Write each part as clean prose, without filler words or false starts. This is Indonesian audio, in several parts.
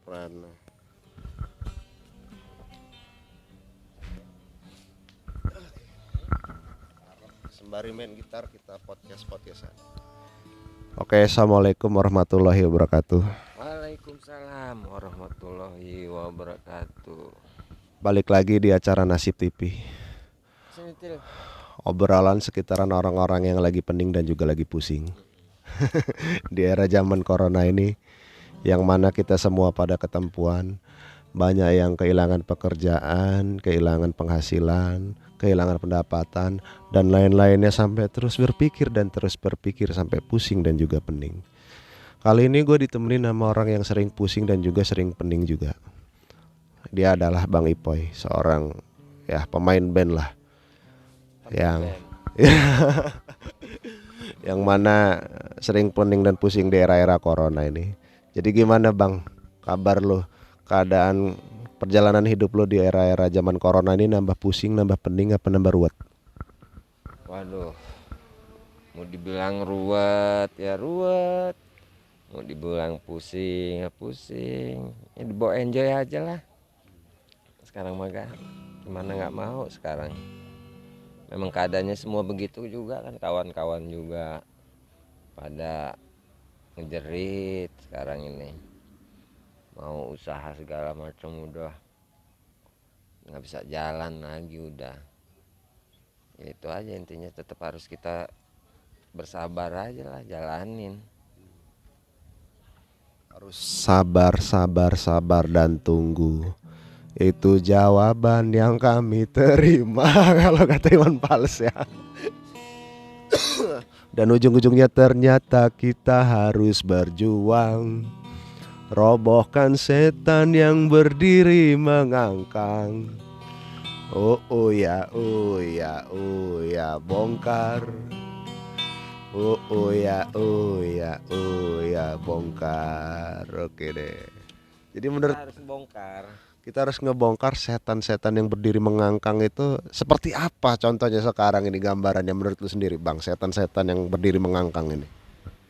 Prana. Sembari main gitar kita podcastan. Oke, assalamualaikum warahmatullahi wabarakatuh. Waalaikumsalam warahmatullahi wabarakatuh. Balik lagi di acara Nasib TV. Sentil. Obrolan sekitaran orang-orang yang lagi pening dan juga lagi pusing. Di era zaman corona ini, yang mana kita semua pada ketempuan, banyak yang kehilangan pekerjaan, kehilangan penghasilan, kehilangan pendapatan, dan lain-lainnya sampai terus berpikir sampai pusing dan juga pening. Kali ini gue ditemenin sama orang yang sering pusing dan juga sering pening juga. Dia adalah Bang Ipoy, seorang pemain band lah, yang yang mana sering pening dan pusing di era-era corona ini. Jadi gimana Bang, kabar lo? Keadaan perjalanan hidup lo di era-era zaman corona ini, nambah pusing, nambah pening, apa nambah ruwet? Waduh, mau dibilang ruwet ya ruwet, mau dibilang pusing ya pusing. Ya dibawa enjoy aja lah. Sekarang mah gimana nggak mau sekarang. Memang keadaannya semua begitu juga kan, kawan-kawan juga pada ngejerit sekarang ini. Mau usaha segala macam udah nggak bisa jalan lagi udah. Ya itu aja intinya, tetap harus kita bersabar aja lah, jalanin. Harus sabar dan tunggu. Itu jawaban yang kami terima. Kalau kata Iwan Fals ya. Dan ujung-ujungnya ternyata kita harus berjuang, robohkan setan yang berdiri mengangkang. Oh ya, oh ya, oh ya, bongkar. Oh ya, oh ya, oh ya, bongkar. Oke deh. Jadi menurut Kita harus bongkar. kita harus ngebongkar setan-setan yang berdiri mengangkang itu seperti apa contohnya sekarang ini, gambarannya menurut lu sendiri Bang, setan-setan yang berdiri mengangkang ini.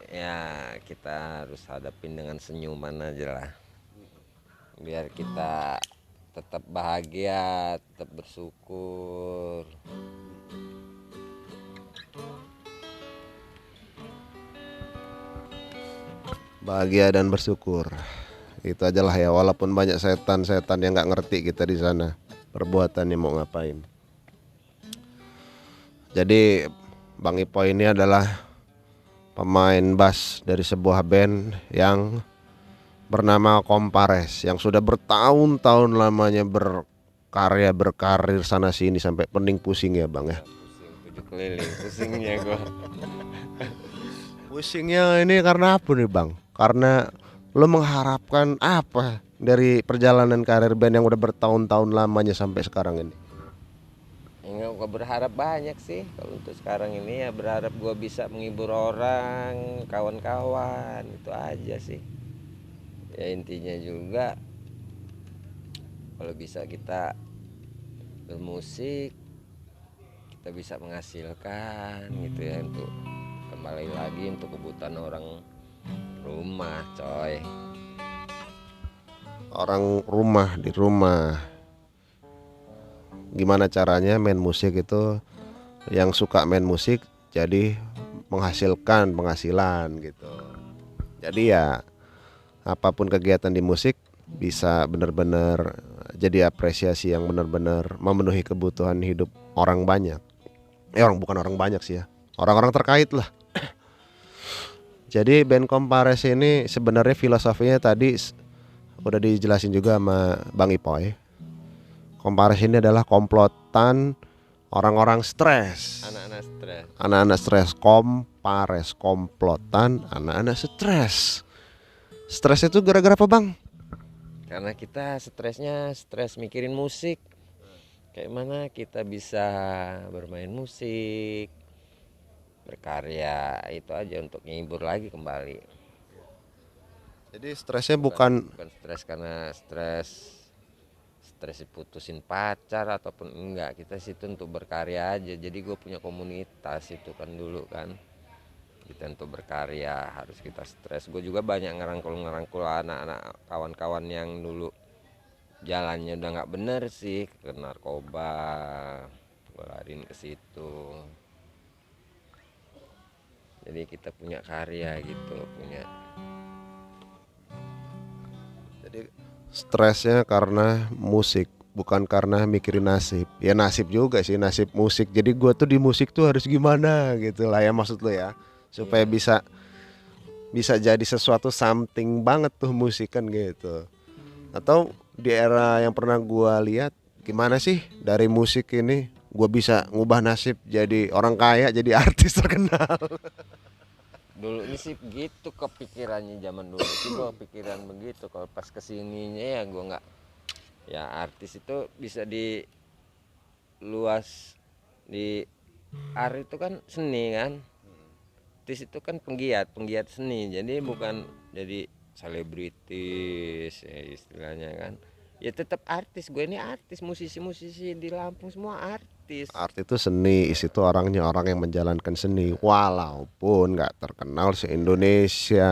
Ya kita harus hadapin dengan senyuman aja lah, biar kita tetap bahagia, tetap bersyukur. Bahagia dan bersyukur. Itu aja lah ya, walaupun banyak setan-setan yang nggak ngerti kita di sana perbuatannya mau ngapain. Jadi Bang Ipo ini adalah pemain bass dari sebuah band yang bernama Kompares, yang sudah bertahun-tahun lamanya berkarir sana sini sampai pening pusing ya Bang ya. Pusing tujuh keliling pusingnya gua. Pusingnya ini karena apa nih Bang? Karena lo mengharapkan apa dari perjalanan karir band yang udah bertahun-tahun lamanya sampai sekarang ini? Enggak, gua berharap banyak sih. Kalau untuk sekarang ini ya berharap gua bisa menghibur orang, kawan-kawan, itu aja sih. Ya intinya juga kalau bisa kita bermusik, kita bisa menghasilkan gitu ya, untuk kembali lagi untuk kebutuhan orang rumah coy. Orang rumah di rumah, gimana caranya main musik itu, yang suka main musik jadi menghasilkan penghasilan gitu. Jadi ya apapun kegiatan di musik bisa benar-benar jadi apresiasi yang benar-benar memenuhi kebutuhan hidup orang banyak. Bukan orang banyak sih ya, orang-orang terkait lah. Jadi band Kompares ini sebenarnya filosofinya tadi udah dijelasin juga sama Bang Ipoy. Kompares ini adalah komplotan orang-orang stres. Anak-anak stres. Anak-anak stres, Kompares, komplotan anak-anak stres. Stres itu gara-gara apa Bang? Karena kita stresnya stres mikirin musik. Kayak mana kita bisa bermain musik, berkarya, itu aja untuk ngehibur lagi kembali. Jadi stresnya bukan bukan stres karena stres diputusin pacar ataupun enggak. Kita situ untuk berkarya aja. Jadi gue punya komunitas itu kan dulu kan. kita untuk berkarya harus kita stres. Gue juga banyak ngerangkul anak-anak kawan-kawan yang dulu jalannya udah nggak bener sih, ke narkoba, gue lariin ke situ. Jadi kita punya karya gitu, punya. Jadi stresnya karena musik, bukan karena mikirin nasib. Ya nasib juga sih, nasib musik. Jadi gua tuh di musik tuh harus gimana gitu lah ya, maksud lo ya. Supaya Iya. bisa bisa jadi sesuatu something banget tuh musik kan gitu. Atau di era yang pernah gua lihat, gimana sih dari musik ini gua bisa ngubah nasib jadi orang kaya, jadi artis terkenal. Dulu ini sih begitu kepikirannya, zaman dulu sih gue pikiran begitu. Kalau pas kesininya ya gue nggak, ya artis itu bisa di luas, di art itu kan seni kan, artis itu kan penggiat penggiat seni, jadi bukan jadi selebritis ya istilahnya kan. Ya tetap artis, gue ini artis, musisi-musisi di Lampung semua artis. Art itu seni, is itu orangnya orang yang menjalankan seni, walaupun nggak terkenal se-Indonesia.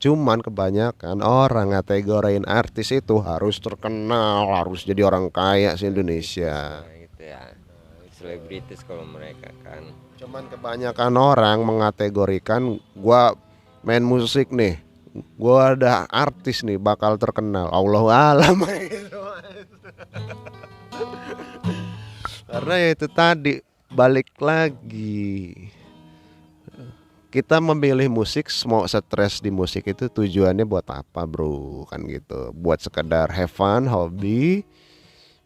Cuman kebanyakan orang ngategoriin artis itu harus terkenal, harus jadi orang kaya se-Indonesia. Nah, gitu ya, selebritis kalau mereka kan. Cuman kebanyakan orang mengategorikan gua main musik nih, gua ada artis nih bakal terkenal. Allahu alam. Karena ya itu tadi, balik lagi, kita memilih musik, mau stres di musik itu tujuannya buat apa bro, kan gitu. Buat sekedar have fun, hobi,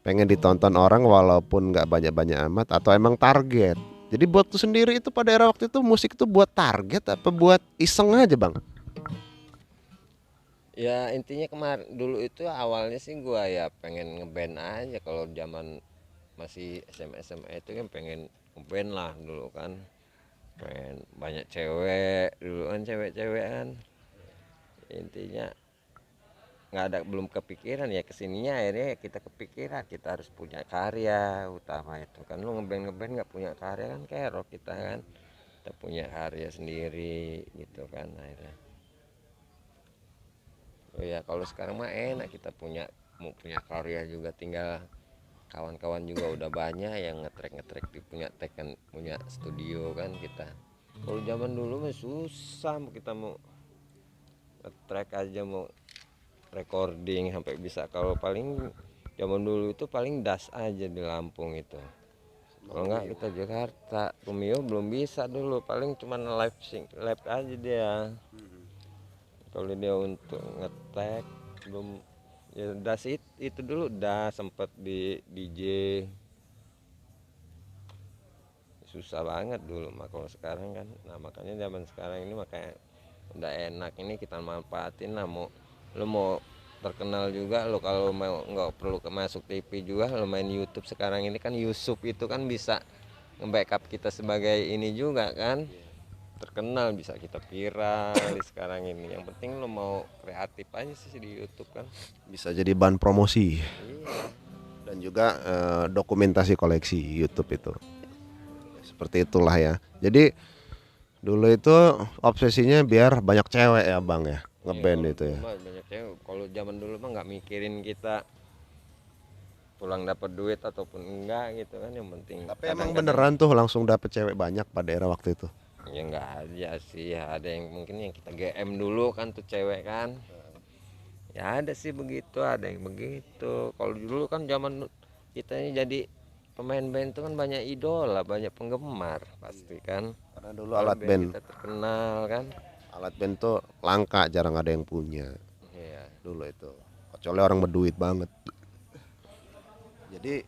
pengen ditonton orang walaupun nggak banyak-banyak amat, atau emang target. Jadi buat tuh sendiri itu pada era waktu itu musik itu buat target apa buat iseng aja bang? Ya intinya kemarin dulu itu awalnya sih gua ya pengen ngeband aja. Kalau zaman masih SMA SMA itu kan pengen ngeband lah dulu kan, pengen banyak cewek dulu kan, cewek-cewek kan. Intinya nggak ada, belum kepikiran ya kesininya. Akhirnya kita kepikiran kita harus punya karya utama itu kan. Lu ngeband ngeband nggak punya karya kan kerok kita kan. Kita punya karya sendiri gitu kan akhirnya. Oh ya kalau sekarang mah enak, kita punya, mau punya karya juga tinggal, kawan-kawan juga udah banyak yang ngetrek di punya tekan, punya studio kan kita. Kalau zaman dulu mah susah, kita mau ngetrek aja, mau recording sampai bisa. Kalau paling zaman dulu itu paling das aja di Lampung itu. Kalau enggak kita Jakarta, Romeo belum bisa dulu, paling cuman live aja dia. Kalau dia untuk ngetek belum, ya das itu dulu das sempet di DJ, susah banget dulu mah. Kalau sekarang kan, nah makanya zaman sekarang ini makanya udah enak, ini kita manfaatin lah. Mau lo mau terkenal juga lo, kalau mau nggak perlu masuk TV juga, lo main YouTube sekarang ini kan, YouTube itu kan bisa nge-backup kita sebagai ini juga kan, terkenal, bisa kita viral di sekarang ini. Yang penting lo mau kreatif aja sih di YouTube kan. Bisa jadi bahan promosi Iya. dan juga dokumentasi koleksi YouTube itu. Seperti itulah ya. Jadi dulu itu obsesinya biar banyak cewek ya bang ya, Iya, ngeband kalau itu dulu ya. mah banyak cewek. Kalau zaman dulu mah nggak mikirin kita pulang dapat duit ataupun enggak gitu kan, yang penting Tapi emang kadang-kadang beneran tuh langsung dapet cewek banyak pada era waktu itu. ya nggak aja sih, ada yang mungkin yang kita GM dulu kan tuh cewek kan, ya ada sih begitu, ada yang begitu. Kalau dulu kan zaman kita ini jadi pemain band itu kan banyak idola, banyak penggemar pasti kan. Karena dulu Kalau alat band band, kita terkenal kan. alat band tuh langka, jarang ada yang punya Iya. dulu itu. Kecuali orang berduit banget. Jadi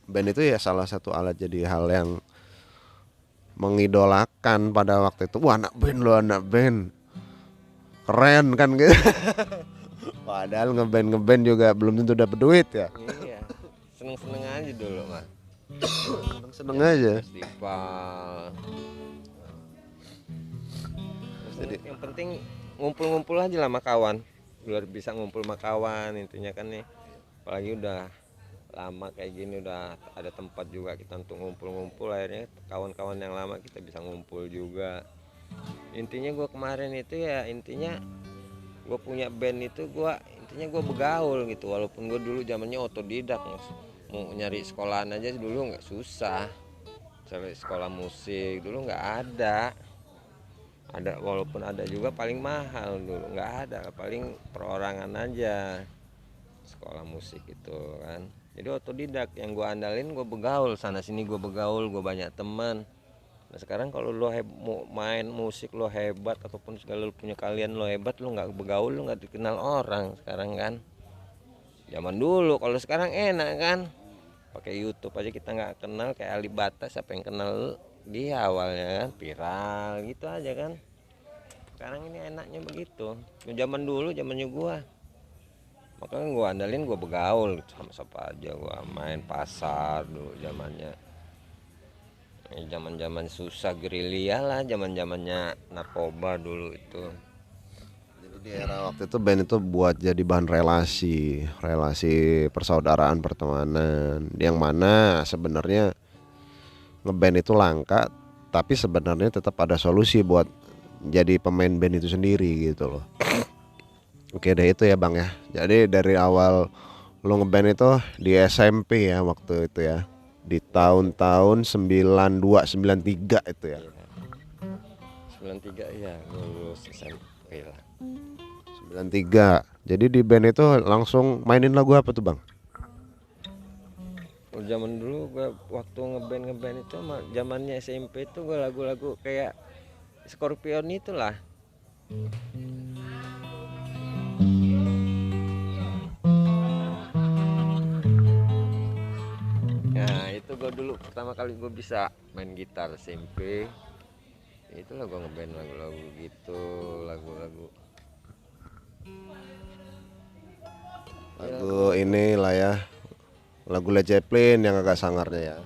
band itu ya salah satu alat, jadi hal yang mengidolakan pada waktu itu. Wah anak band, lo anak band keren kan gitu. Padahal ngeband juga belum tentu dapat duit ya. Iya, seneng-seneng aja dulu mah. Seneng aja. Festival. Jadi Yang penting ngumpul-ngumpul aja lah sama kawan. Biar bisa ngumpul sama kawan intinya kan nih. Apalagi udah lama kayak gini, udah ada tempat juga kita untuk ngumpul-ngumpul, akhirnya kawan-kawan yang lama kita bisa ngumpul juga. Intinya gue kemarin itu ya, intinya gue punya band itu intinya gue begaul gitu. Walaupun gue dulu zamannya otodidak, mau nyari sekolahan aja dulu nggak susah, cari sekolah musik dulu nggak ada walaupun ada juga paling mahal, dulu nggak ada, paling perorangan aja sekolah musik itu kan. Jadi otodidak, yang gue andalin gue begaul sana sini, gue begaul, gue banyak teman. Nah sekarang kalau lo mau main musik lo hebat ataupun segala lo punya kalian lo hebat, lo nggak begaul lo nggak dikenal orang sekarang kan. Zaman dulu, kalau sekarang enak kan, pakai YouTube aja kita nggak kenal, kayak Alibata siapa yang kenal dia awalnya kan, viral gitu aja kan. Sekarang ini enaknya begitu. Zaman dulu zamannya gua, makanya gua andalin gua begaul gitu, sama siapa aja, gua main pasar dulu zamannya. Zaman-zaman susah gerilya lah, zaman-zamannya narkoba dulu itu. Jadi di era waktu itu band itu buat jadi bahan relasi, relasi persaudaraan, pertemanan, yang mana sebenarnya ngeband itu langka, tapi sebenarnya tetap ada solusi buat jadi pemain band itu sendiri gitu loh. Oke deh itu ya Bang ya. Jadi dari awal lo ngeband itu di SMP ya waktu itu ya. Di tahun-tahun 92 93 itu ya. 93 ya, lulus SMP lah. 93. Jadi di band itu langsung mainin lagu apa tuh Bang? Kalau zaman dulu gua waktu ngeband itu zamannya SMP itu gua lagu-lagu kayak Scorpion itulah. Nah itu gue dulu pertama kali gue bisa main gitar SMP, itulah gue ngeband lagu-lagu gitu, lagu-lagu Lagu inilah ya. Lagu Led Zeppelin yang agak sangarnya ya.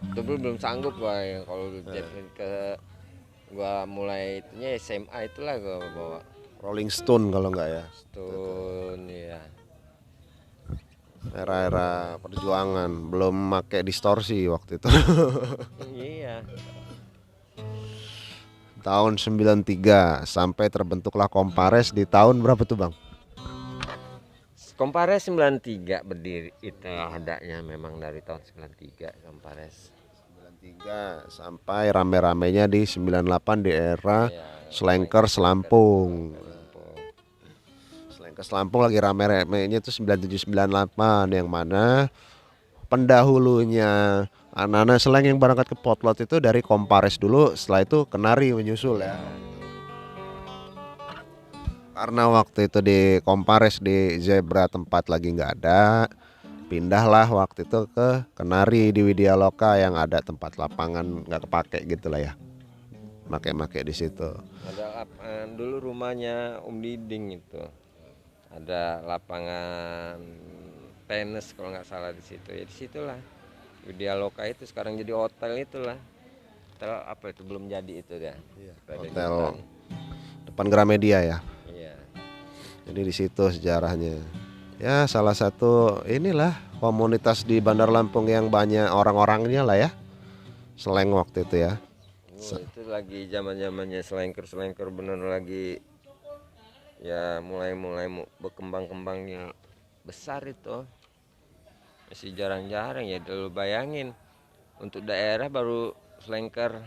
itu belum sanggup gue yang kalau Zeppelin ke gue mulai itunya SMA itulah gue bawa Rolling Stone kalau enggak ya. Stone ya. Era-era perjuangan, belum pakai distorsi waktu itu. Iya. Tahun 93 sampai terbentuklah Kompares di tahun berapa tuh Bang? Kompares 93 berdiri itu adanya, memang dari tahun 93 Kompares. 93 sampai rame-ramenya di 98 di era Ya, Slankers Lampung. Slankers Lampung lagi rame-ramenya itu 97 98 yang mana pendahulunya anak-anak slang yang berangkat ke Potlot itu dari Kompares dulu, setelah itu Kenari menyusul ya. Karena waktu itu di Kompares di Zebra tempat lagi nggak ada, pindahlah waktu itu ke Kenari di Widya Loka yang ada tempat lapangan nggak kepake gitu lah ya, make di situ. Ada dulu rumahnya Om Diding itu, ada lapangan tenis kalau nggak salah di situ ya, di situlah Widya Loka itu sekarang jadi hotel itulah, hotel apa itu belum jadi itu ya. Hotel depan Gramedia ya. Iya. Jadi di situ sejarahnya. Ya salah satu inilah komunitas di Bandar Lampung yang banyak orang-orangnya lah ya. Slang waktu itu ya. Itu lagi zaman-zamannya selengker bener lagi ya, mulai berkembang-kembangnya besar itu. Masih jarang-jarang ya, dulu bayangin untuk daerah baru selengker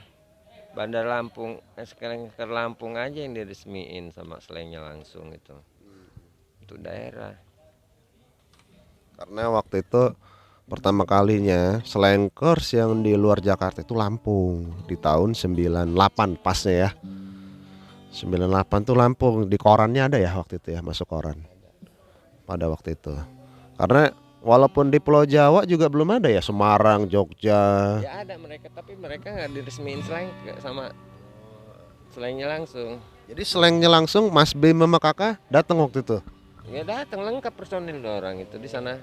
Bandar Lampung, selengker Lampung aja yang diresmiin sama slengnya langsung itu untuk daerah. Karena waktu itu pertama kalinya Slankers yang di luar Jakarta itu Lampung di tahun 98 pasnya ya. 98 tuh Lampung, di korannya ada ya waktu itu ya, masuk koran pada waktu itu. Karena walaupun di Pulau Jawa juga belum ada ya, Semarang, Jogja. Ya ada mereka, tapi mereka nggak diresmiin slang sama slengnya langsung. Jadi slangnya langsung Mas Bim sama kakak datang waktu itu. Ya datang lengkap personil orang itu di sana.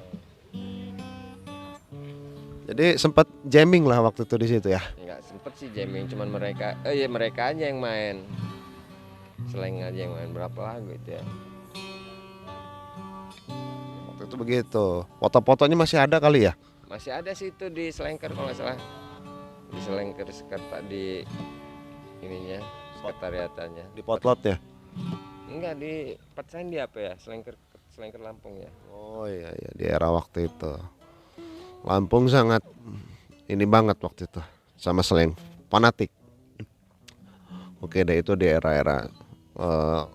Jadi sempat jamming lah waktu itu di situ ya. Nggak sempet sih jamming, cuman mereka ya mereka aja yang main. Slang aja yang main berapa lagu itu ya. Waktu itu begitu. Foto-fotonya masih ada kali ya? Masih ada sih itu di Selengker kalau nggak salah. Di Selengker Sekerta di ininya sekretariatannya. Di potlotnya. Enggak, di Patsan di apa ya, Selengker Lampung ya. Oh iya iya, di era waktu itu. Lampung sangat ini banget waktu itu sama slang fanatik. Oke deh, itu di era-era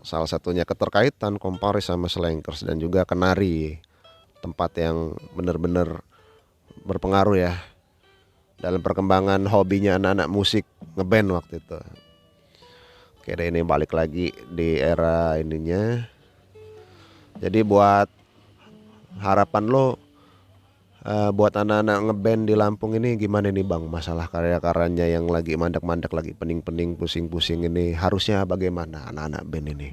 salah satunya keterkaitan Komparis sama Slankers dan juga Kenari, tempat yang benar-benar berpengaruh ya dalam perkembangan hobinya anak-anak musik ngeband waktu itu. Oke deh, ini balik lagi di era ininya. Jadi buat harapan lo buat anak-anak ngeband di Lampung ini gimana nih Bang, masalah karya-karyanya yang lagi mandek-mandek, lagi pening-pening, pusing-pusing ini harusnya bagaimana anak-anak band ini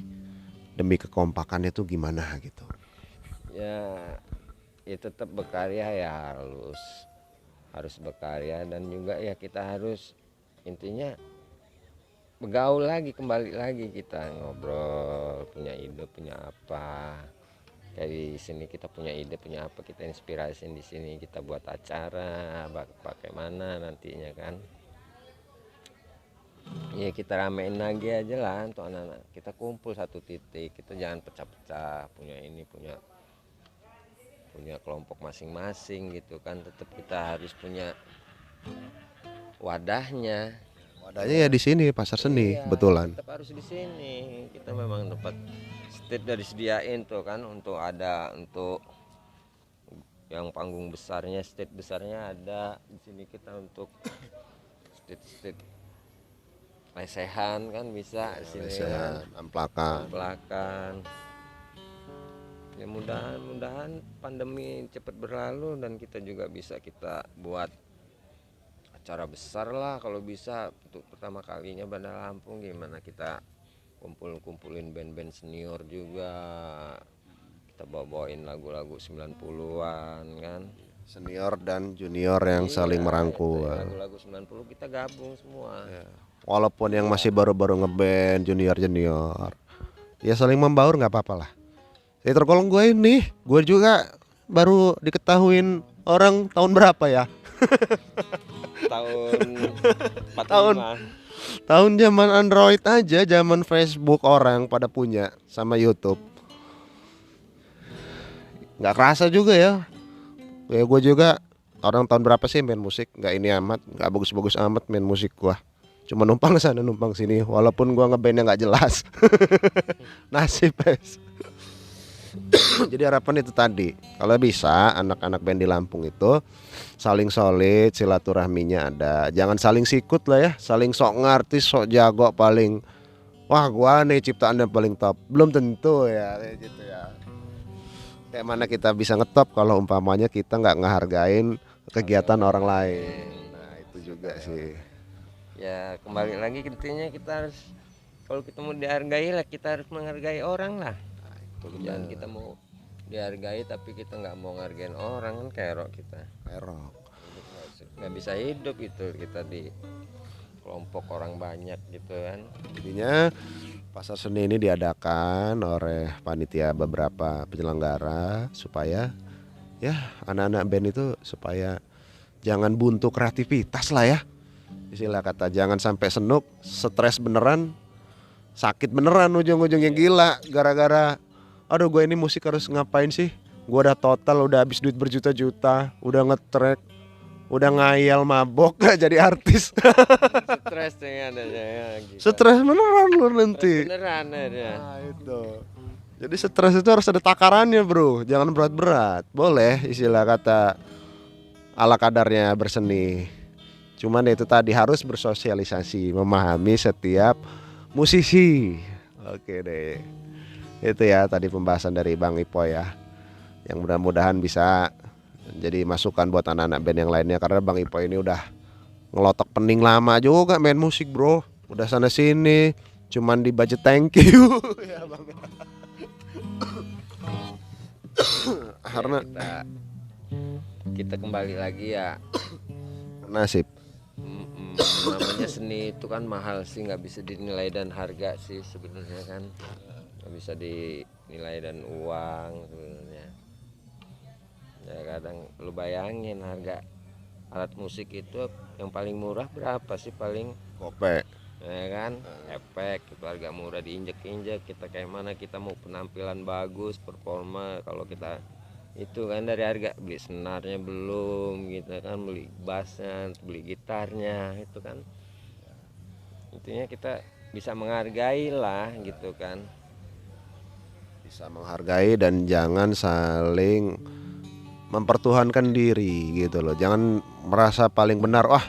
demi kekompakannya tuh gimana gitu? Ya tetap berkarya ya, harus berkarya, dan juga ya kita harus intinya bergaul lagi, kembali lagi kita ngobrol, punya ide, punya apa. Kayak di sini kita punya ide, punya apa, kita inspirasiin di sini, kita buat acara pakai mana nantinya kan. Ya kita ramein lagi aja lah untuk anak-anak. Kita kumpul satu titik, kita jangan pecah-pecah, punya ini, punya kelompok masing-masing gitu kan. Tetap kita harus punya wadahnya. Wadahnya ya di sini Pasar Seni, Iya, kebetulan. tetap harus di sini. Kita memang tempat stage dari disediain tuh kan, untuk yang panggung besarnya, stage besarnya ada di sini. Kita untuk stage lesehan kan bisa di sini kan, amplakan. Ya mudahan pandemi cepat berlalu dan kita juga bisa kita buat acara besar lah kalau bisa, untuk pertama kalinya Bandar Lampung. Gimana kita kumpulin band-band senior juga, kita bawain lagu-lagu 90-an kan, Senior dan junior yang saling merangkul. lagu-lagu 90 kita gabung semua ya. Walaupun yang masih baru-baru ngeband, junior ya saling membaur, nggak apa-apa lah. Ya tergolong gue juga baru diketahuin orang tahun berapa ya? Tahun 45. Tahun zaman Android aja, zaman Facebook orang pada punya sama YouTube. Nggak kerasa juga ya. Ya gue juga orang tahun berapa sih main musik? Nggak ini amat, nggak bagus-bagus amat main musik gua. Cuma numpang sana numpang sini, walaupun gua ngebandnya nggak jelas. Nasib guys. Jadi harapan itu tadi, kalau bisa anak-anak band di Lampung itu saling solid, silaturahminya ada. Jangan saling sikut lah ya, saling sok ngartis, sok jago paling. Wah gua nih ciptaannya paling top. Belum tentu ya kayak gitu ya. Kayak mana kita bisa ngetop kalau umpamanya kita nggak ngehargain kegiatan orang lain. Nah itu juga sih. Ya kembali lagi intinya kita harus, kalau kita mau dihargai lah, kita harus menghargai orang lah. Jangan kita mau dihargai tapi kita nggak mau ngargain orang, kan kerok kita. Nggak bisa hidup itu kita di kelompok orang banyak gitu kan. Jadinya Pasar Seni ini diadakan oleh panitia beberapa penyelenggara supaya ya anak-anak band itu supaya jangan buntu kreativitas lah ya. Istilah kata jangan sampai senuk, stres beneran, sakit beneran ujung-ujungnya gila gara-gara aduh gue ini musik harus ngapain sih? Gue udah total, udah habis duit berjuta-juta, udah nge-track, udah ngayal mabok gak jadi artis. Stres dengan adanya gitu. Stres beneran lu nanti. Beneran ya. Nah, itu. Jadi stres itu harus ada takarannya bro, jangan berat-berat. Boleh istilah kata ala kadarnya berseni. Cuman itu tadi harus bersosialisasi, memahami setiap musisi. Oke deh. Itu ya tadi pembahasan dari Bang Ipo ya, yang mudah-mudahan bisa jadi masukan buat anak-anak band yang lainnya. Karena Bang Ipo ini udah ngelotok pening lama juga main musik bro, udah sana sini cuman di budget thank you. Ya Bang. Karena kita kembali lagi ya, nasib. Namanya seni itu kan mahal sih, nggak bisa dinilai dan harga sih sebenarnya kan, nggak bisa dinilai dan uang sebenarnya. Ya kadang lu bayangin harga alat musik itu yang paling murah berapa sih? Paling Gope ya kan, efek itu harga murah diinjek-injek, kita kayak mana kita mau penampilan bagus, performa, kalau kita itu kan dari harga beli senarnya belum gitu kan, beli bassnya, beli gitarnya itu kan, intinya kita bisa menghargai lah gitu kan. Bisa menghargai dan jangan saling mempertuhankan diri gitu loh. Jangan merasa paling benar. Wah,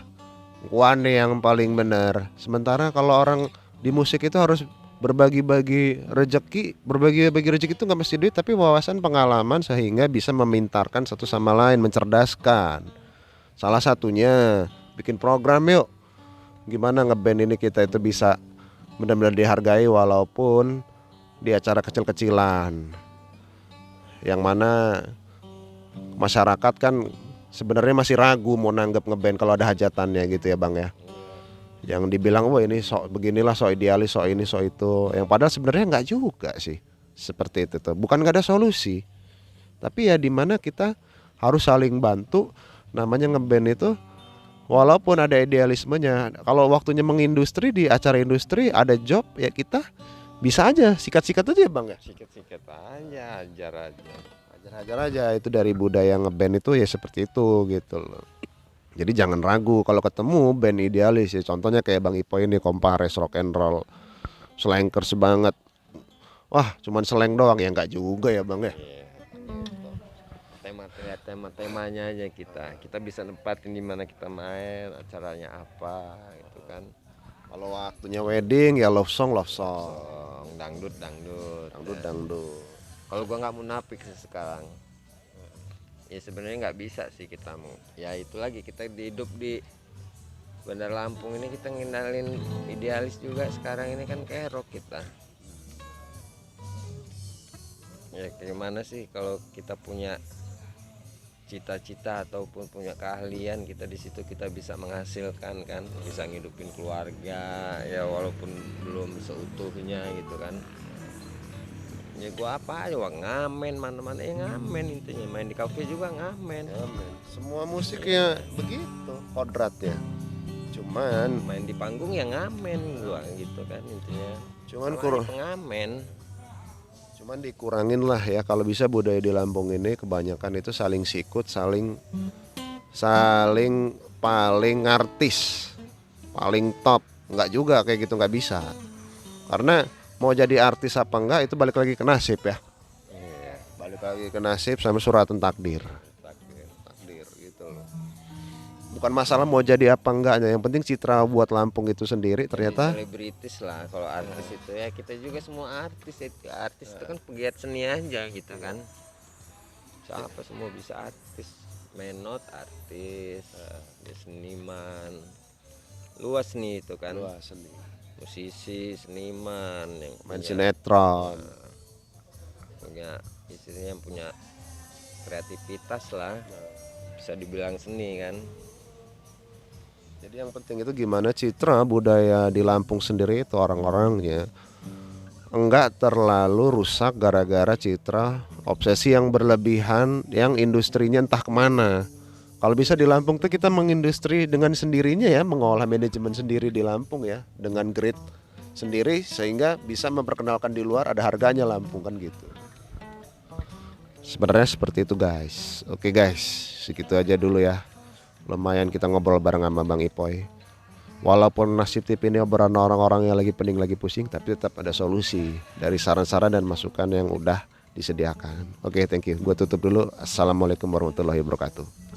gua nih yang paling benar. Sementara kalau orang di musik itu harus berbagi-bagi rezeki. Berbagi-bagi rezeki itu nggak mesti duit, tapi wawasan, pengalaman, sehingga bisa memintarkan satu sama lain, mencerdaskan. Salah satunya bikin program yuk. Gimana ngeband ini kita itu bisa benar-benar dihargai walaupun di acara kecil-kecilan. Yang mana masyarakat kan sebenarnya masih ragu mau nanggep ngeband kalau ada hajatannya gitu ya Bang ya. Yang dibilang wah ini sok beginilah, sok idealis, sok ini, sok itu. Yang padahal sebenarnya nggak juga sih seperti itu tuh. Bukan nggak ada solusi, tapi ya dimana kita harus saling bantu. Namanya ngeband itu walaupun ada idealismenya, kalau waktunya mengindustri di acara industri ada job ya kita bisa aja sikat-sikat aja ya Bang ya. Sikat-sikat aja, ajar aja. Ajar-ajar aja, itu dari budaya ngeband itu ya seperti itu gitu loh. Jadi jangan ragu kalau ketemu band idealis ya, contohnya kayak Bang Ipo ini, Kompares, rock and roll, slankers banget. Wah, cuman slang doang ya nggak juga ya Bang ya. Iya. Tema-temanya aja kita bisa nempatin di mana kita main, acaranya apa gitu kan. Kalau waktunya wedding ya love song, Dangdut. dangdut. Kalau gua nggak munafik sih sekarang, ya sebenarnya nggak bisa sih kita mau, ya itu lagi kita hidup di Bandar Lampung ini, kita ngendalin idealis juga sekarang ini kan kerok kita. Ya gimana sih kalau kita punya cita-cita ataupun punya keahlian, kita di situ kita bisa menghasilkan kan, bisa ngidupin keluarga ya walaupun belum seutuhnya gitu kan. Ya gua apa aja, wah ngamen mana-mana ya ngamen, intinya main di kafe juga ngamen. Semua musik ya begitu kodratnya. Cuman Main di panggung ya ngamen gua gitu kan intinya. Cuman pengamen. Cuman dikurangin lah ya, kalau bisa budaya di Lampung ini kebanyakan itu saling sikut, saling paling artis, paling top. Nggak juga kayak gitu, nggak bisa. Karena mau jadi artis apa enggak itu balik lagi ke nasib ya. Iya. Balik lagi ke nasib sama suratan takdir gitu loh. Bukan masalah mau jadi apa enggaknya, yang penting citra buat Lampung itu sendiri ternyata Selebritis lah kalau artis itu ya, kita juga semua artis itu kan pegiat seni aja gitu kan. Siapa semua bisa artis, menot artis, dia seniman, luas nih itu kan. luas seni. Musisi, seniman yang Main punya, sinetron. punya istilahnya punya kreativitas lah, bisa dibilang seni kan. Jadi yang penting itu gimana citra budaya di Lampung sendiri itu orang-orangnya enggak terlalu rusak gara-gara citra obsesi yang berlebihan yang industrinya entah kemana. Kalau bisa di Lampung tuh kita mengindustri dengan sendirinya ya, mengolah manajemen sendiri di Lampung ya, dengan grid sendiri sehingga bisa memperkenalkan di luar ada harganya Lampung kan gitu. Sebenarnya seperti itu guys. Oke guys, segitu aja dulu ya. Lumayan kita ngobrol bareng sama Bang Ipoy. Walaupun nasib TV ini obrolan orang-orang yang lagi pening, lagi pusing, tapi tetap ada solusi dari saran-saran dan masukan yang udah disediakan. Oke, thank you. Gue tutup dulu. Assalamualaikum warahmatullahi wabarakatuh.